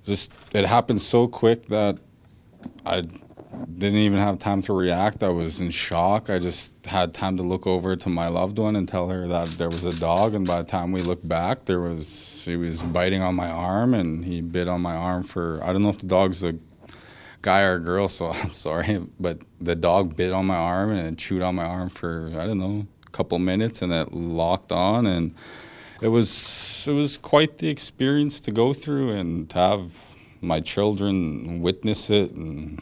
Just, it happened so quick that I didn't even have time to react. I was in shock. I just had time to look over to my loved one and tell her that there was a dog, and by the he looked back, he was biting on my arm, and he bit on my arm for, I don't know if the dog's a guy or a girl, so I'm sorry, but the dog bit on my arm and it chewed on my arm for, I don't know, a couple minutes, and it locked on, and it was quite the experience to go through and to have my children witness it, and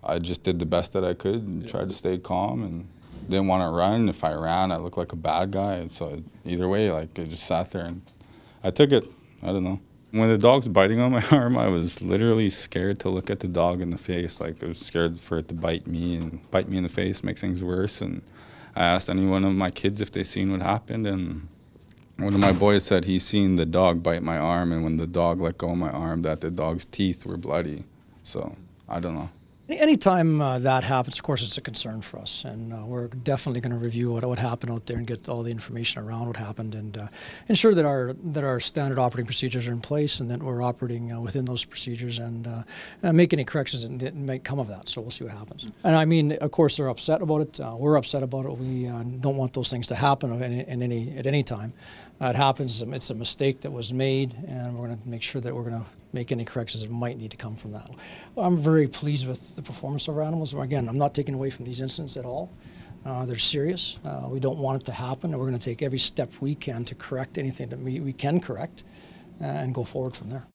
I just did the best that I could and tried to stay calm and didn't want to run. If I ran, I looked like a bad guy. And so either way, like, I just sat there and I took it. I don't know. When the dog's biting on my arm, I was literally scared to look at the dog in the face. Like, I was scared for it to bite me in the face, make things worse. And I asked any one of my kids if they seen what happened, and one of my boys said he's seen the dog bite my arm, and when the dog let go of my arm, that the dog's teeth were bloody. So I don't know. Anytime that happens, of course, it's a concern for us, and we're definitely going to review what happened out there and get all the information around what happened, and ensure that our standard operating procedures are in place, and that we're operating within those procedures, and make any corrections that might come of that. So we'll see what happens. And I mean, of course, they're upset about it. We're upset about it. We don't want those things to happen at any time. It happens. It's a mistake that was made, and we're going to make sure that we're going to make any corrections that might need to come from that. I'm very pleased with the performance of our animals. Again, I'm not taking away from these incidents at all. They're serious. We don't want it to happen, and we're going to take every step we can to correct anything that we can correct and go forward from there.